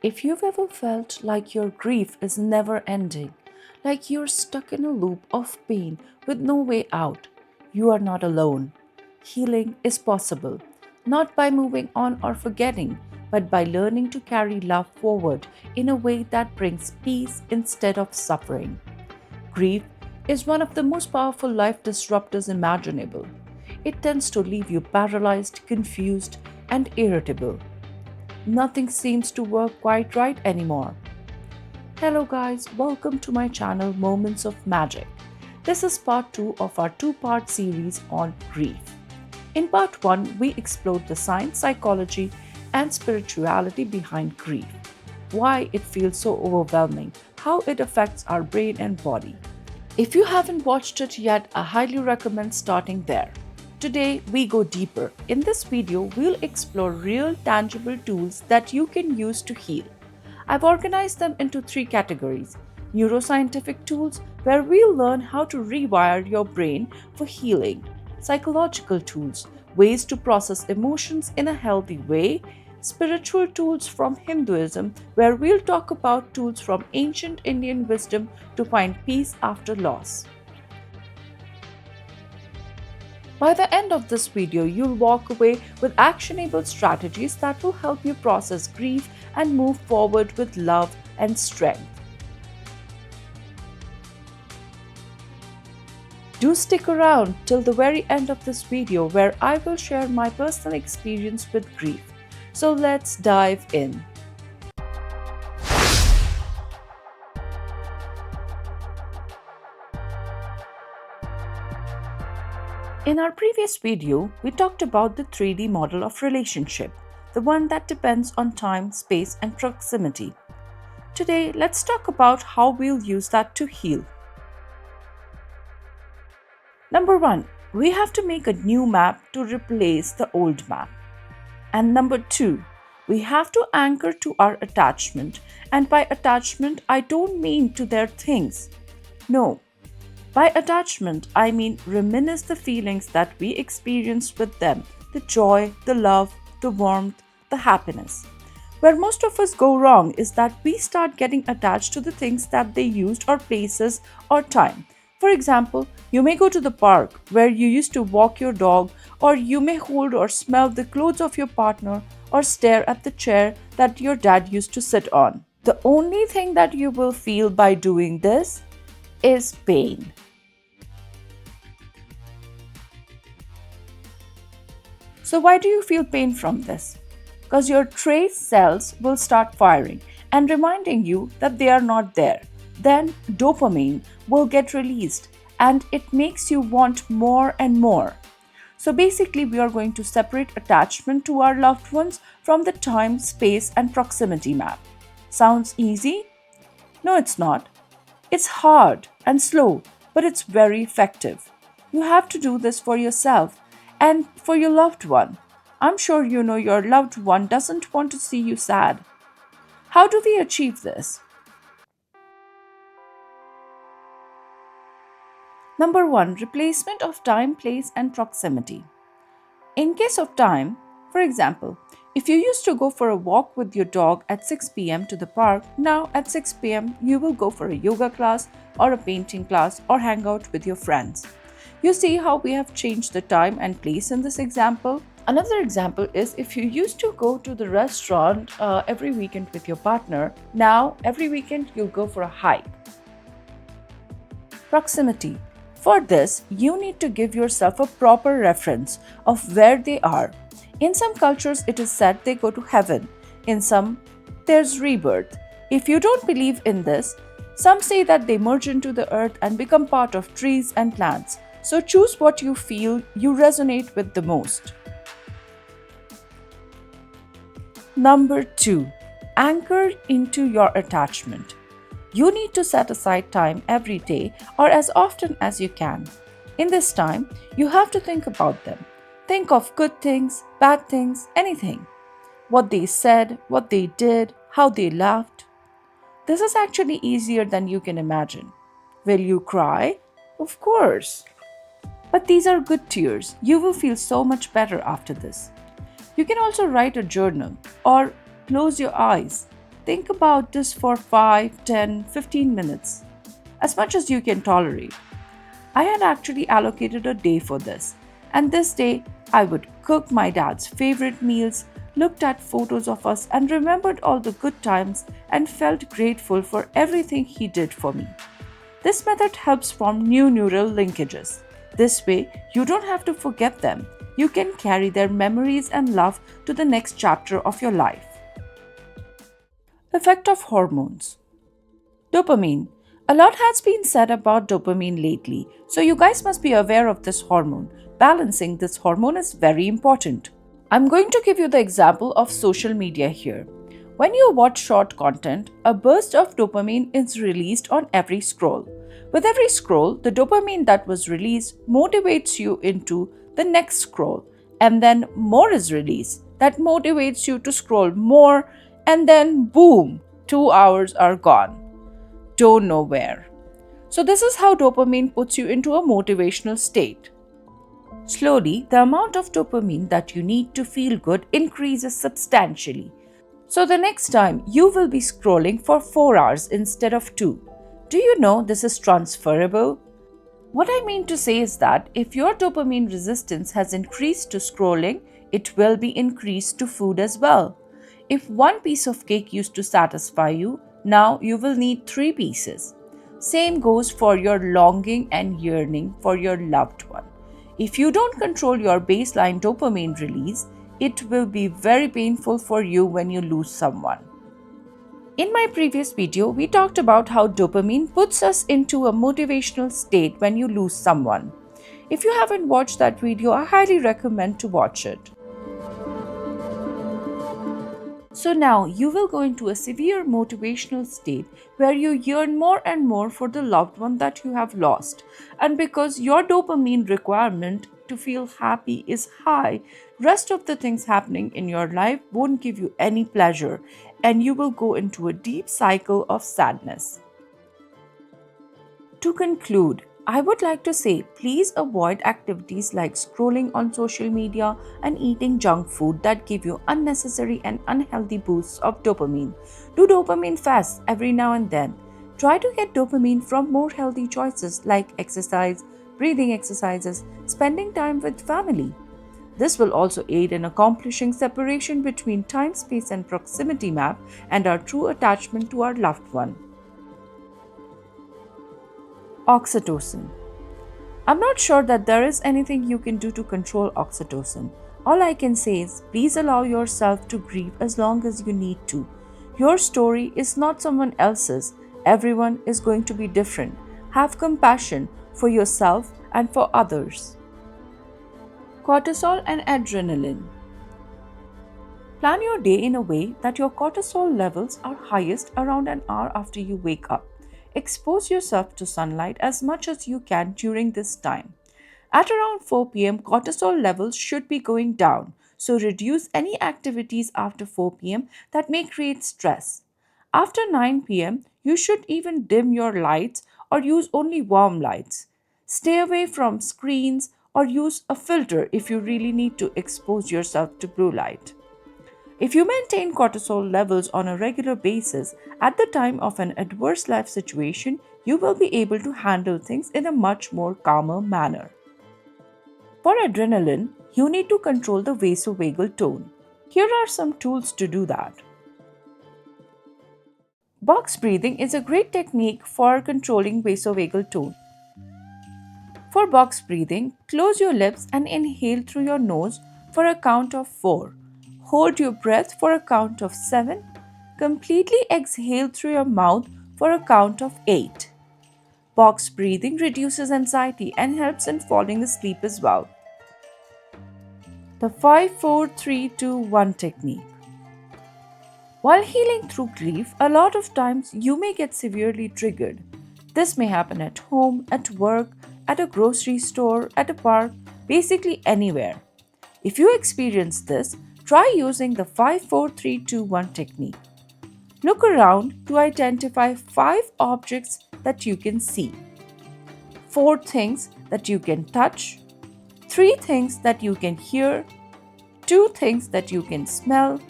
If you've ever felt like your grief is never ending, like you're stuck in a loop of pain with no way out, you are not alone. Healing is possible, not by moving on or forgetting, but by learning to carry love forward in a way that brings peace instead of suffering. Grief is one of the most powerful life disruptors imaginable. It tends to leave you paralyzed, confused, and irritable. Nothing seems to work quite right anymore. Hello guys, welcome to my channel Moments of Magic. This is part 2 of our two-part series on grief. In part 1, we explored the science, psychology, and spirituality behind grief, why it feels so overwhelming, how it affects our brain and body. If you haven't watched it yet, I highly recommend starting there. Today, we go deeper. In this video, we'll explore real, tangible tools that you can use to heal. I've organized them into 3 categories. Neuroscientific tools, where we'll learn how to rewire your brain for healing. Psychological tools, ways to process emotions in a healthy way. Spiritual tools from Hinduism, where we'll talk about tools from ancient Indian wisdom to find peace after loss. By the end of this video, you'll walk away with actionable strategies that will help you process grief and move forward with love and strength. Do stick around till the very end of this video where I will share my personal experience with grief. So let's dive in. In our previous video, we talked about the 3D model of relationship, the one that depends on time, space, and proximity. Today, let's talk about how we'll use that to heal. Number 1, we have to make a new map to replace the old map. And number 2, we have to anchor to our attachment. And by attachment, I don't mean to their things. No. By attachment, I mean reminisce the feelings that we experienced with them, the joy, the love, the warmth, the happiness. Where most of us go wrong is that we start getting attached to the things that they used or places or time. For example, you may go to the park where you used to walk your dog, or you may hold or smell the clothes of your partner or stare at the chair that your dad used to sit on. The only thing that you will feel by doing this is pain. So why do you feel pain from this? Because your trace cells will start firing and reminding you that they are not there. Then dopamine will get released and it makes you want more and more. So basically we are going to separate attachment to our loved ones from the time, space and proximity map. Sounds easy? No, it's not. It's hard and slow, but it's very effective. You have to do this for yourself and for your loved one. I'm sure you know your loved one doesn't want to see you sad. How do we achieve this? Number 1, replacement of time, place, and proximity. In case of time, for example, if you used to go for a walk with your dog at 6 p.m. to the park, now at 6 p.m. you will go for a yoga class or a painting class or hang out with your friends. You see how we have changed the time and place in this example? Another example is if you used to go to the restaurant every weekend with your partner, now every weekend you'll go for a hike. Proximity. For this, you need to give yourself a proper reference of where they are. In some cultures, it is said they go to heaven. In some, there's rebirth. If you don't believe in this, some say that they merge into the earth and become part of trees and plants. So choose what you feel you resonate with the most. Number 2, anchor into your attachment. You need to set aside time every day or as often as you can. In this time, you have to think about them. Think of good things, bad things, anything. What they said, what they did, how they laughed. This is actually easier than you can imagine. Will you cry? Of course. But these are good tears. You will feel so much better after this. You can also write a journal or close your eyes. think about this for 5, 10, 15 minutes, as much as you can tolerate. I had actually allocated a day for this, and this day I would cook my dad's favorite meals, looked at photos of us, and remembered all the good times and felt grateful for everything he did for me. This method helps form new neural linkages. This way, you don't have to forget them. You can carry their memories and love to the next chapter of your life. Effect of hormones. Dopamine. A lot has been said about dopamine lately, so you guys must be aware of this hormone. Balancing this hormone is very important. I'm going to give you the example of social media here. When you watch short content, a burst of dopamine is released on every scroll. With every scroll, the dopamine that was released motivates you into the next scroll, and then more is released. That motivates you to scroll more, and then boom, 2 hours are gone. Don't know where. So, this is how dopamine puts you into a motivational state. Slowly, the amount of dopamine that you need to feel good increases substantially. So, the next time you will be scrolling for 4 hours instead of 2. Do you know this is transferable? What I mean to say is that if your dopamine resistance has increased to scrolling, it will be increased to food as well. If one piece of cake used to satisfy you, now you will need 3 pieces. Same goes for your longing and yearning for your loved one. If you don't control your baseline dopamine release, it will be very painful for you when you lose someone. In my previous video, we talked about how dopamine puts us into a motivational state when you lose someone. If you haven't watched that video, I highly recommend to watch it. So now you will go into a severe motivational state where you yearn more and more for the loved one that you have lost. And because your dopamine requirement to feel happy is high, rest of the things happening in your life won't give you any pleasure, and you will go into a deep cycle of sadness. To conclude, I would like to say please avoid activities like scrolling on social media and eating junk food that give you unnecessary and unhealthy boosts of dopamine. Do dopamine fasts every now and then. Try to get dopamine from more healthy choices like exercise, breathing exercises, spending time with family. This will also aid in accomplishing separation between time, space, and proximity map and our true attachment to our loved one. Oxytocin. I'm not sure that there is anything you can do to control oxytocin. All I can say is please allow yourself to grieve as long as you need to. Your story is not someone else's. Everyone is going to be different. Have compassion for yourself and for others. Cortisol and adrenaline. Plan your day in a way that your cortisol levels are highest around an hour after you wake up. Expose yourself to sunlight as much as you can during this time. At around 4 pm, cortisol levels should be going down, so reduce any activities after 4 pm that may create stress. After 9 pm, you should even dim your lights or use only warm lights. Stay away from screens or use a filter if you really need to expose yourself to blue light. If you maintain cortisol levels on a regular basis at the time of an adverse life situation, you will be able to handle things in a much more calmer manner. For adrenaline, you need to control the vasovagal tone. Here are some tools to do that. Box breathing is a great technique for controlling vasovagal tone. For box breathing, close your lips and inhale through your nose for a count of 4. Hold your breath for a count of 7. Completely exhale through your mouth for a count of 8. Box breathing reduces anxiety and helps in falling asleep as well. The 5-4-3-2-1 technique. While healing through grief, a lot of times you may get severely triggered. This may happen at home, at work, at a grocery store, at a park, basically anywhere. If you experience this, try using the 5-4-3-2-1 technique. Look around to identify 5 objects that you can see, 4 things that you can touch, 3 things that you can hear, 2 things that you can smell,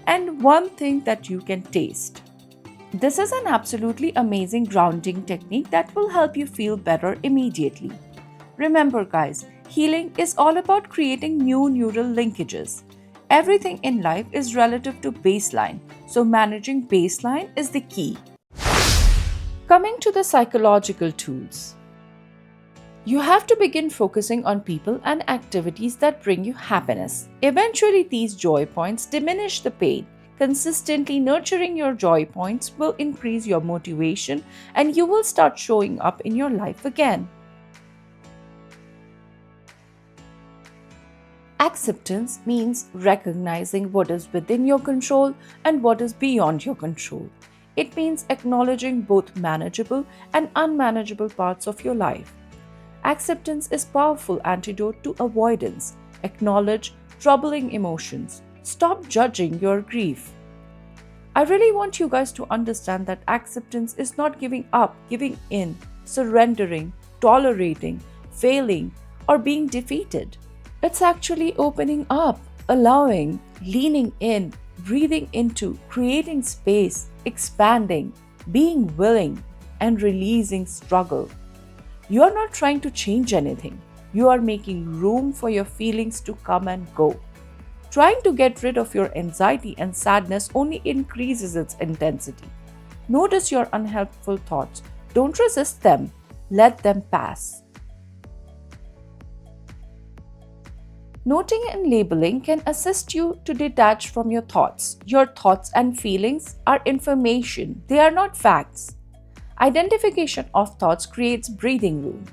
and one thing that you can taste. This is an absolutely amazing grounding technique that will help you feel better immediately. Remember, guys, healing is all about creating new neural linkages. Everything in life is relative to baseline, so managing baseline is the key. Coming to the psychological tools. You have to begin focusing on people and activities that bring you happiness. Eventually, these joy points diminish the pain. Consistently nurturing your joy points will increase your motivation and you will start showing up in your life again. Acceptance means recognizing what is within your control and what is beyond your control. It means acknowledging both manageable and unmanageable parts of your life. Acceptance is a powerful antidote to avoidance. Acknowledge troubling emotions. Stop judging your grief. I really want you guys to understand that acceptance is not giving up, giving in, surrendering, tolerating, failing, or being defeated. It's actually opening up, allowing, leaning in, breathing into, creating space, expanding, being willing, and releasing struggle. You are not trying to change anything. You are making room for your feelings to come and go. Trying to get rid of your anxiety and sadness only increases its intensity. Notice your unhelpful thoughts. Don't resist them. Let them pass. Noting and labeling can assist you to detach from your thoughts. Your thoughts and feelings are information, they are not facts. Identification of thoughts creates breathing room.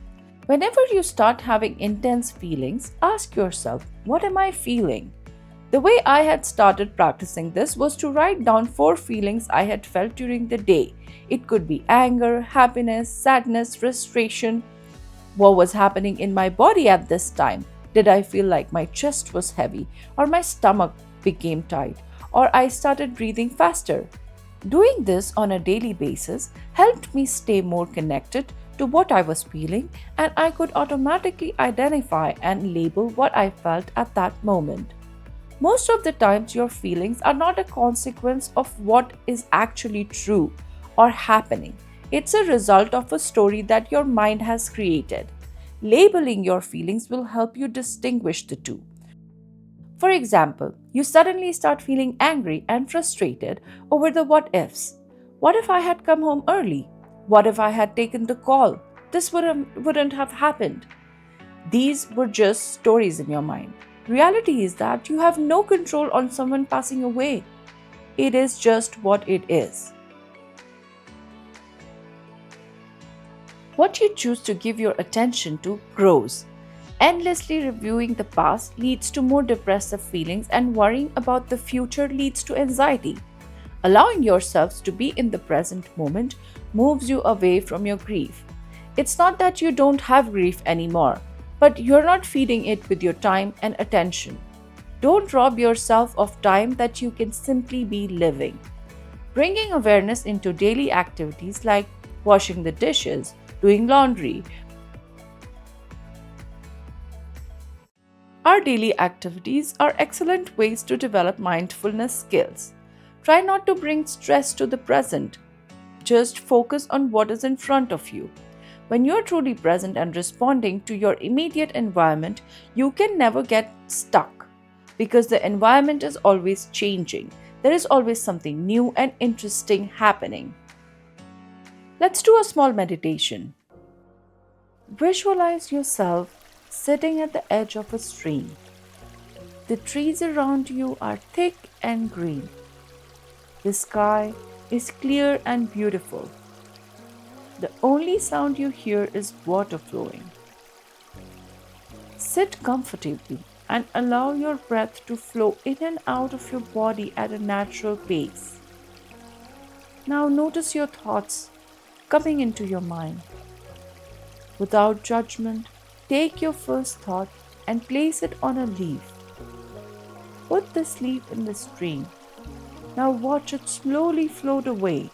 Whenever you start having intense feelings, ask yourself, what am I feeling? The way I had started practicing this was to write down 4 feelings I had felt during the day. It could be anger, happiness, sadness, frustration. What was happening in my body at this time? Did I feel like my chest was heavy, or my stomach became tight, or I started breathing faster? Doing this on a daily basis helped me stay more connected to what I was feeling, and I could automatically identify and label what I felt at that moment. Most of the times, your feelings are not a consequence of what is actually true or happening. It's a result of a story that your mind has created. Labeling your feelings will help you distinguish the two. For example, you suddenly start feeling angry and frustrated over the what ifs. What if I had come home early? What if I had taken the call? This wouldn't have happened. These were just stories in your mind. Reality is that you have no control on someone passing away. It is just what it is. What you choose to give your attention to grows. Endlessly reviewing the past leads to more depressive feelings, and worrying about the future leads to anxiety. Allowing yourselves to be in the present moment moves you away from your grief. It's not that you don't have grief anymore, but you're not feeding it with your time and attention. Don't rob yourself of time that you can simply be living. Bringing awareness into daily activities like washing the dishes, doing laundry. Our daily activities are excellent ways to develop mindfulness skills. Try not to bring stress to the present. Just focus on what is in front of you. When you are truly present and responding to your immediate environment, you can never get stuck because the environment is always changing. There is always something new and interesting happening. Let's do a small meditation. Visualize yourself sitting at the edge of a stream. The trees around you are thick and green. The sky is clear and beautiful. The only sound you hear is water flowing. Sit comfortably and allow your breath to flow in and out of your body at a natural pace. Now notice your thoughts coming into your mind. Without judgment, take your first thought and place it on a leaf. Put this leaf in the stream. Now watch it slowly float away.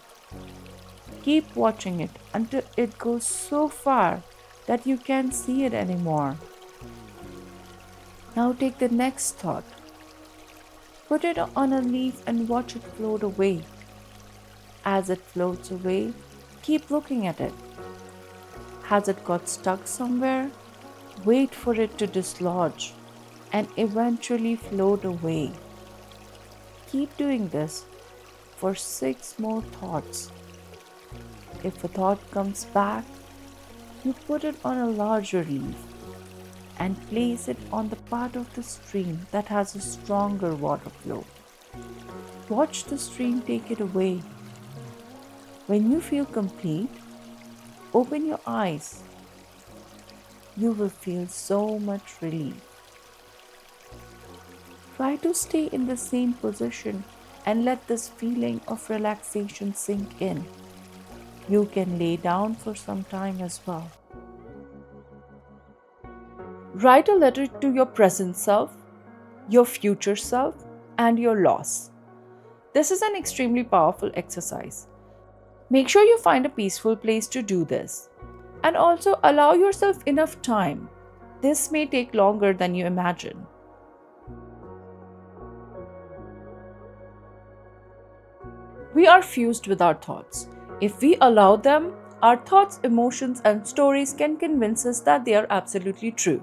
Keep watching it until it goes so far that you can't see it anymore. Now take the next thought. Put it on a leaf and watch it float away. As it floats away, keep looking at it. Has it got stuck somewhere? Wait for it to dislodge and eventually float away. Keep doing this for 6 more thoughts. If a thought comes back, you put it on a larger leaf and place it on the part of the stream that has a stronger water flow. Watch the stream take it away. When you feel complete, open your eyes. You will feel so much relief. Try to stay in the same position and let this feeling of relaxation sink in. You can lay down for some time as well. Write a letter to your present self, your future self, and your loss. This is an extremely powerful exercise. Make sure you find a peaceful place to do this. And also allow yourself enough time. This may take longer than you imagine. We are fused with our thoughts. If we allow them, our thoughts, emotions, and stories can convince us that they are absolutely true.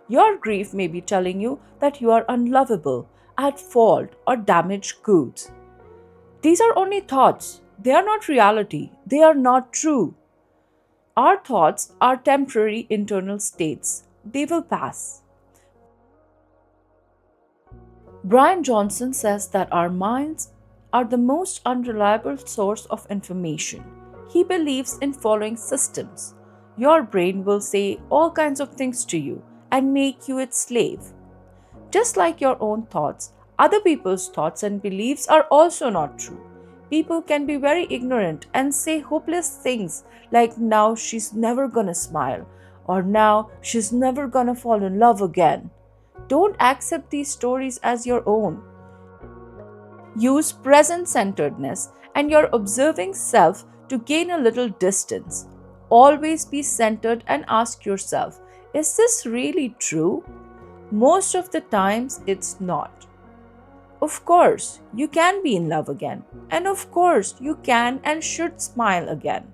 Your grief may be telling you that you are unlovable, at fault, or damaged goods. These are only thoughts. They are not reality. They are not true. Our thoughts are temporary internal states. They will pass. Brian Johnson says that our minds are the most unreliable source of information. He believes in following systems. Your brain will say all kinds of things to you and make you its slave. Just like your own thoughts, other people's thoughts and beliefs are also not true. People can be very ignorant and say hopeless things like now she's never gonna smile or now she's never gonna fall in love again. Don't accept these stories as your own. Use present centeredness and your observing self to gain a little distance. Always be centered and ask yourself, is this really true? Most of the times it's not. Of course, you can be in love again. And of course, you can and should smile again.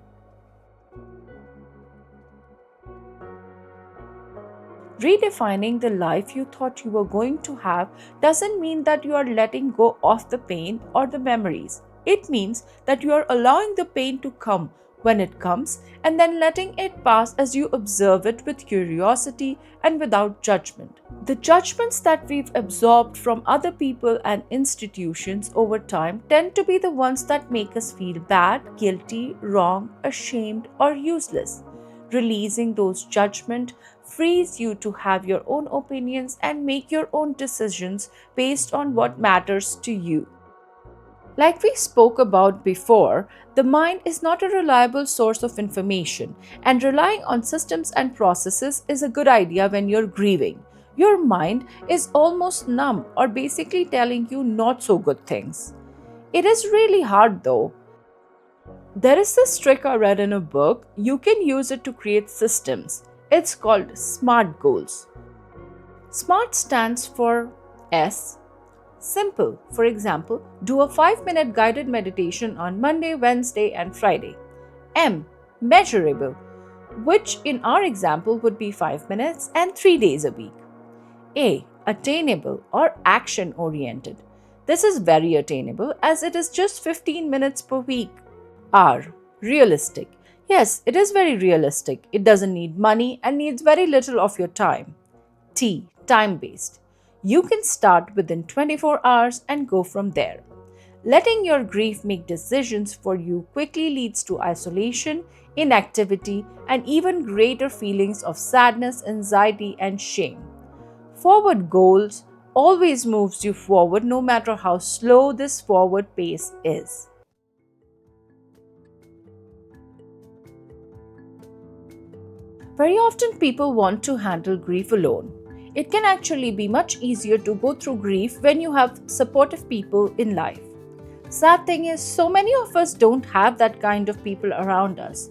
Redefining the life you thought you were going to have doesn't mean that you are letting go of the pain or the memories. It means that you are allowing the pain to come when it comes and then letting it pass as you observe it with curiosity and without judgment. The judgments that we've absorbed from other people and institutions over time tend to be the ones that make us feel bad, guilty, wrong, ashamed, or useless. Releasing those judgments frees you to have your own opinions and make your own decisions based on what matters to you. Like we spoke about before, the mind is not a reliable source of information, and relying on systems and processes is a good idea when you're grieving. Your mind is almost numb or basically telling you not so good things. It is really hard though. There is this trick I read in a book. You can use it to create systems. It's called SMART goals. SMART stands for S. Simple. For example, do a 5-minute guided meditation on Monday, Wednesday, and Friday. M. Measurable, which in our example would be 5 minutes and 3 days a week. A. Attainable or action oriented. This is very attainable as it is just 15 minutes per week. R. Realistic. Yes, it is very realistic. It doesn't need money and needs very little of your time. T. Time-based. You can start within 24 hours and go from there. Letting your grief make decisions for you quickly leads to isolation, inactivity, and even greater feelings of sadness, anxiety, and shame. Forward goals always moves you forward no matter how slow this forward pace is. Very often people want to handle grief alone. It can actually be much easier to go through grief when you have supportive people in life. Sad thing is, so many of us don't have that kind of people around us.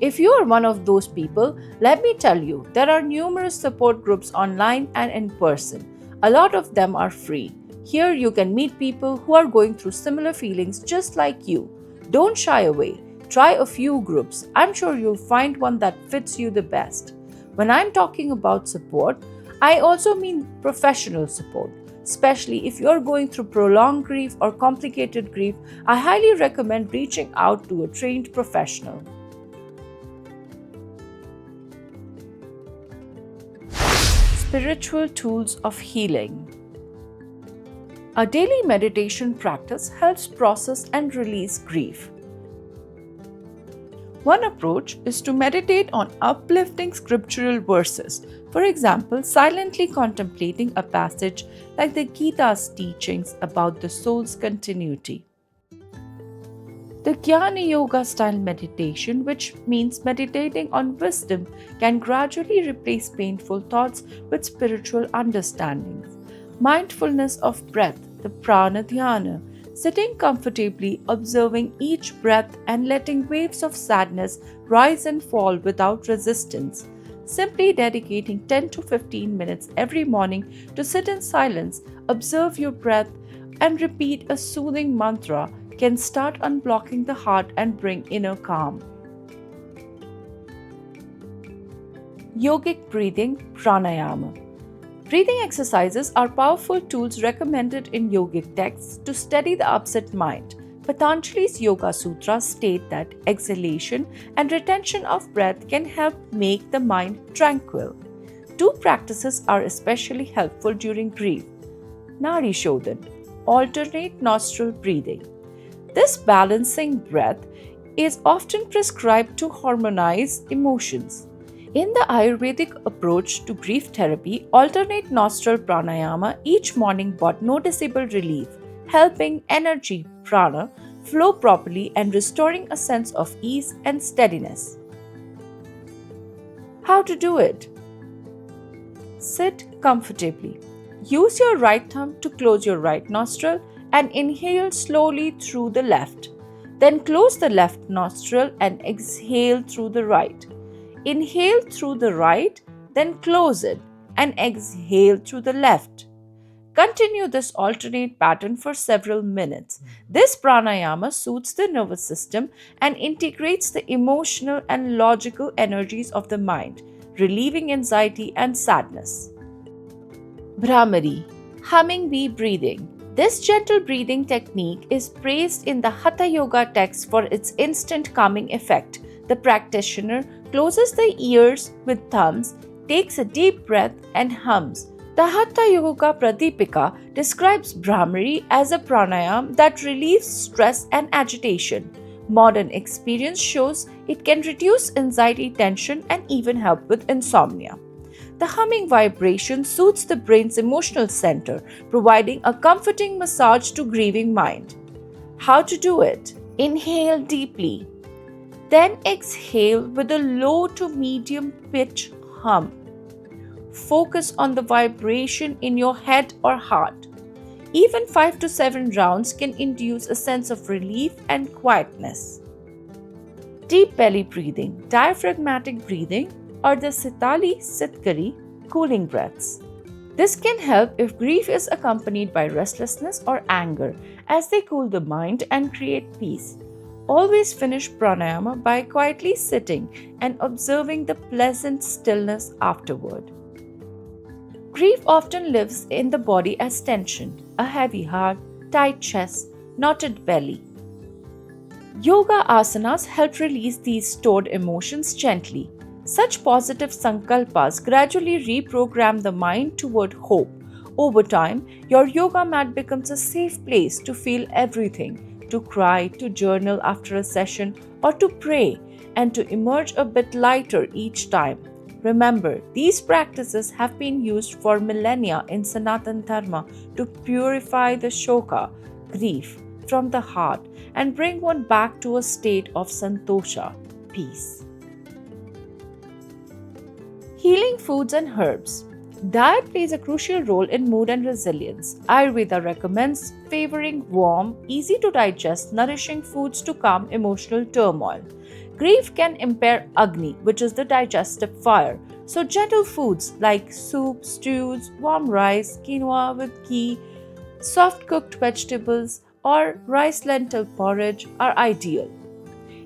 If you are one of those people, let me tell you, there are numerous support groups online and in person. A lot of them are free. Here you can meet people who are going through similar feelings just like you. Don't shy away. Try a few groups. I'm sure you'll find one that fits you the best. When I'm talking about support, I also mean professional support. Especially if you're going through prolonged grief or complicated grief, I highly recommend reaching out to a trained professional. Spiritual tools of healing. A daily meditation practice helps process and release grief. One approach is to meditate on uplifting scriptural verses, for example, silently contemplating a passage like the Gita's teachings about the soul's continuity. The Jnana Yoga style meditation, which means meditating on wisdom, can gradually replace painful thoughts with spiritual understandings. Mindfulness of breath, the prana dhyana, sitting comfortably, observing each breath and letting waves of sadness rise and fall without resistance. Simply dedicating 10 to 15 minutes every morning to sit in silence, observe your breath, and repeat a soothing mantra can start unblocking the heart and bring inner calm. Yogic breathing, pranayama. Breathing exercises are powerful tools recommended in yogic texts to steady the upset mind. Patanjali's Yoga Sutras state that exhalation and retention of breath can help make the mind tranquil. Two practices are especially helpful during grief. Nadi Shodhan, alternate nostril breathing. This balancing breath is often prescribed to harmonize emotions. In the Ayurvedic approach to grief therapy, alternate nostril pranayama each morning brought noticeable relief, helping energy prana flow properly and restoring a sense of ease and steadiness. How to do it? Sit comfortably. Use your right thumb to close your right nostril and inhale slowly through the left. Then close the left nostril and exhale through the right. Inhale through the right, then close it and exhale through the left. Continue this alternate pattern for several minutes. This pranayama soothes the nervous system and integrates the emotional and logical energies of the mind, relieving anxiety and sadness. Bhramari, humming bee breathing. This gentle breathing technique is praised in the Hatha Yoga text for its instant calming effect. The practitioner closes the ears with thumbs, takes a deep breath, and hums. The Hatha Yoga Pradipika describes Bhramari as a pranayam that relieves stress and agitation. Modern experience shows it can reduce anxiety, tension, and even help with insomnia. The humming vibration soothes the brain's emotional center, providing a comforting massage to grieving mind. How to do it? Inhale deeply. Then exhale with a low to medium pitch hum. Focus on the vibration in your head or heart. Even 5 to 7 rounds can induce a sense of relief and quietness. Deep belly breathing, diaphragmatic breathing, or the Sitali Sitkari cooling breaths. This can help if grief is accompanied by restlessness or anger, as they cool the mind and create peace. Always finish pranayama by quietly sitting and observing the pleasant stillness afterward. Grief often lives in the body as tension, a heavy heart, tight chest, knotted belly. Yoga asanas help release these stored emotions gently. Such positive sankalpas gradually reprogram the mind toward hope. Over time, your yoga mat becomes a safe place to feel everything, to cry, to journal after a session, or to pray, and to emerge a bit lighter each time. Remember, these practices have been used for millennia in Sanatan Dharma to purify the shoka, grief, from the heart and bring one back to a state of santosha, peace. Healing foods and herbs. Diet plays a crucial role in mood and resilience. Ayurveda recommends favoring warm, easy to digest, nourishing foods to calm emotional turmoil. Grief can impair Agni, which is the digestive fire. So gentle foods like soup, stews, warm rice, quinoa with ghee, Soft cooked vegetables or rice lentil porridge are ideal.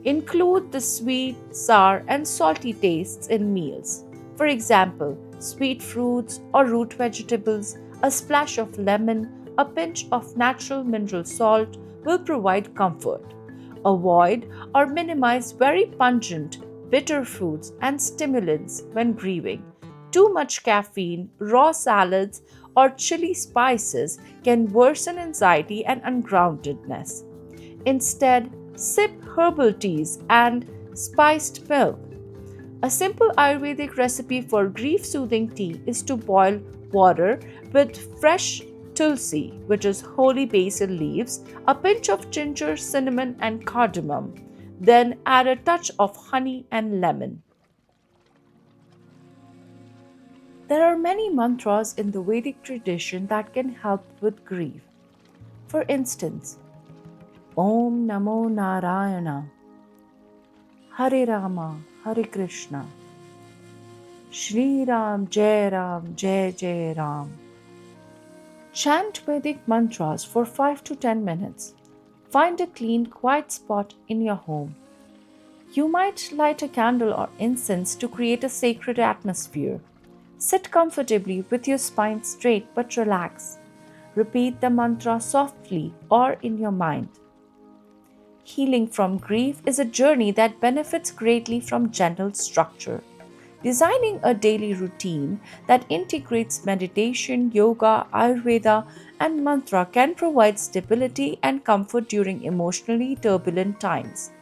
Include the sweet, sour, and salty tastes in meals. For example, sweet fruits or root vegetables, a splash of lemon, a pinch of natural mineral salt will provide comfort. Avoid or minimize very pungent, bitter foods and stimulants when grieving. Too much caffeine, raw salads, or chili spices can worsen anxiety and ungroundedness. Instead, sip herbal teas and spiced milk. A simple Ayurvedic recipe for grief soothing tea is to boil water with fresh tulsi, which is holy basil leaves, a pinch of ginger, cinnamon, and cardamom. Then add a touch of honey and lemon. There are many mantras in the Vedic tradition that can help with grief. For instance, Om Namo Narayana, Hare Rama, Hare Krishna, Shri Ram, Jai Jai Ram. Chant Vedic mantras for 5 to 10 minutes. Find a clean, quiet spot in your home. You might light a candle or incense to create a sacred atmosphere. Sit comfortably with your spine straight but relax. Repeat the mantra softly or in your mind. Healing from grief is a journey that benefits greatly from gentle structure. Designing a daily routine that integrates meditation, yoga, Ayurveda, and mantra can provide stability and comfort during emotionally turbulent times.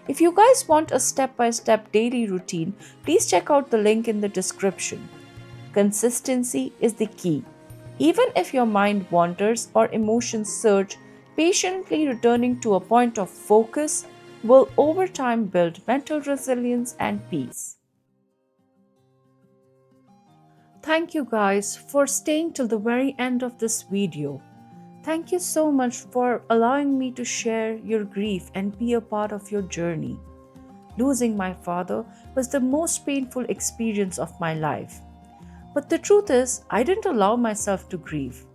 If you guys want a step by step daily routine, please check out the link in the description. Consistency is the key. Even if your mind wanders or emotions surge, patiently returning to a point of focus will over time build mental resilience and peace. Thank you guys for staying till the very end of this video. Thank you so much for allowing me to share your grief and be a part of your journey. Losing my father was the most painful experience of my life. But the truth is, I didn't allow myself to grieve.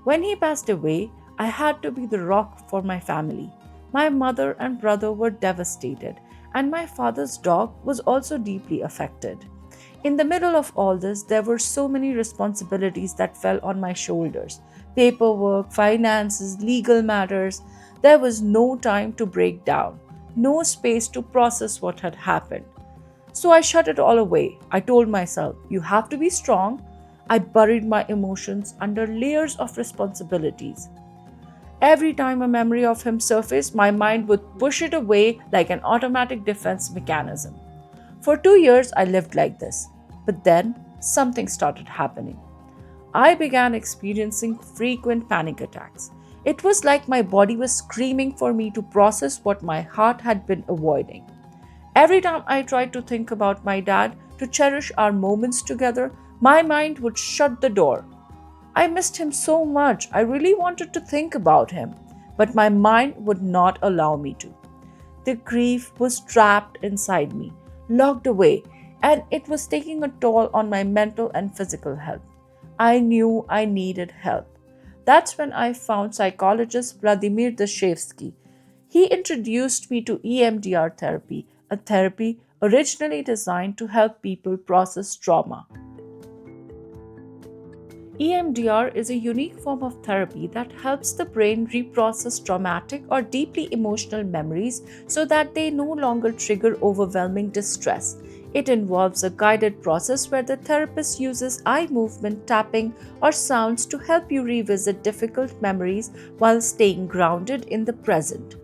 When he passed away, I had to be the rock for my family. My mother and brother were devastated, and my father's dog was also deeply affected. In the middle of all this, there were so many responsibilities that fell on my shoulders: paperwork, finances, legal matters. There was no time to break down, no space to process what had happened. So I shut it all away. I told myself, you have to be strong. I buried my emotions under layers of responsibilities. Every time a memory of him surfaced, my mind would push it away like an automatic defense mechanism. For 2 years, I lived like this. But then, something started happening. I began experiencing frequent panic attacks. It was like my body was screaming for me to process what my heart had been avoiding. Every time I tried to think about my dad, to cherish our moments together, my mind would shut the door. I missed him so much. I really wanted to think about him, but my mind would not allow me to. The grief was trapped inside me, locked away, and it was taking a toll on my mental and physical health. I knew I needed help. That's when I found psychologist Vladimir Dashevsky. He introduced me to EMDR therapy, a therapy originally designed to help people process trauma. EMDR is a unique form of therapy that helps the brain reprocess traumatic or deeply emotional memories so that they no longer trigger overwhelming distress. It involves a guided process where the therapist uses eye movement, tapping, or sounds to help you revisit difficult memories while staying grounded in the present.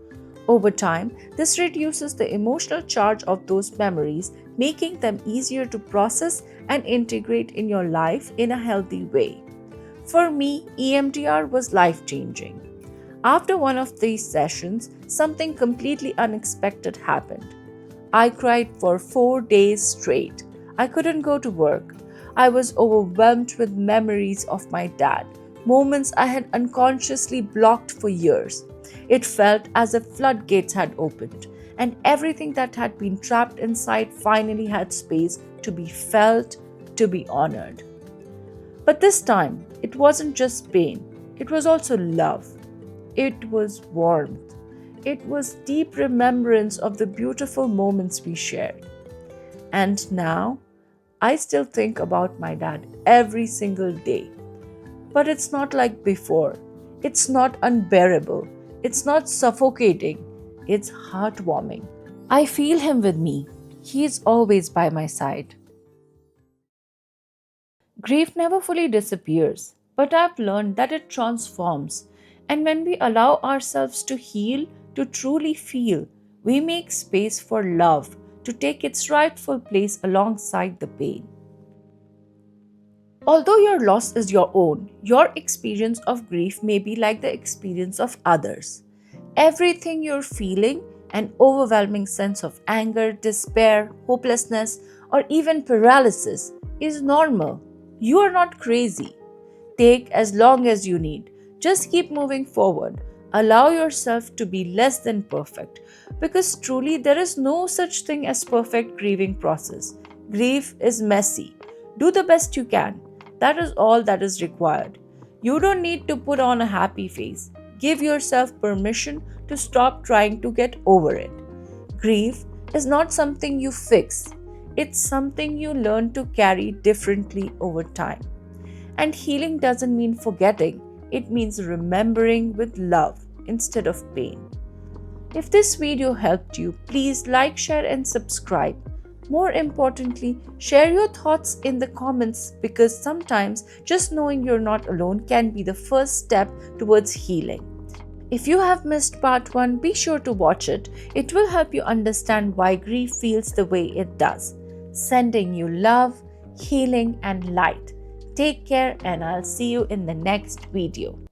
Over time, this reduces the emotional charge of those memories, making them easier to process and integrate in your life in a healthy way. For me, EMDR was life changing. After one of these sessions, something completely unexpected happened. I cried for 4 days straight. I couldn't go to work. I was overwhelmed with memories of my dad, moments I had unconsciously blocked for years. It felt as if floodgates had opened, and everything that had been trapped inside finally had space to be felt, to be honored. But this time, it wasn't just pain. It was also love. It was warmth. It was deep remembrance of the beautiful moments we shared. And now, I still think about my dad every single day. But it's not like before. It's not unbearable. It's not suffocating. It's heartwarming. I feel him with me. He is always by my side. Grief never fully disappears, but I've learned that it transforms. And when we allow ourselves to heal, to truly feel, we make space for love to take its rightful place alongside the pain. Although your loss is your own, your experience of grief may be like the experience of others. Everything you're feeling, an overwhelming sense of anger, despair, hopelessness, or even paralysis, is normal. You are not crazy. Take as long as you need. Just keep moving forward. Allow yourself to be less than perfect because truly there is no such thing as perfect grieving process. Grief is messy. Do the best you can. That is all that is required. You don't need to put on a happy face. Give yourself permission to stop trying to get over it. Grief is not something you fix. It's something you learn to carry differently over time. And healing doesn't mean forgetting, it means remembering with love instead of pain. If this video helped you, please like, share, and subscribe. More importantly, share your thoughts in the comments because sometimes just knowing you're not alone can be the first step towards healing. If you have missed part 1, be sure to watch it. It will help you understand why grief feels the way it does. Sending you love, healing, and light. Take care, and I'll see you in the next video.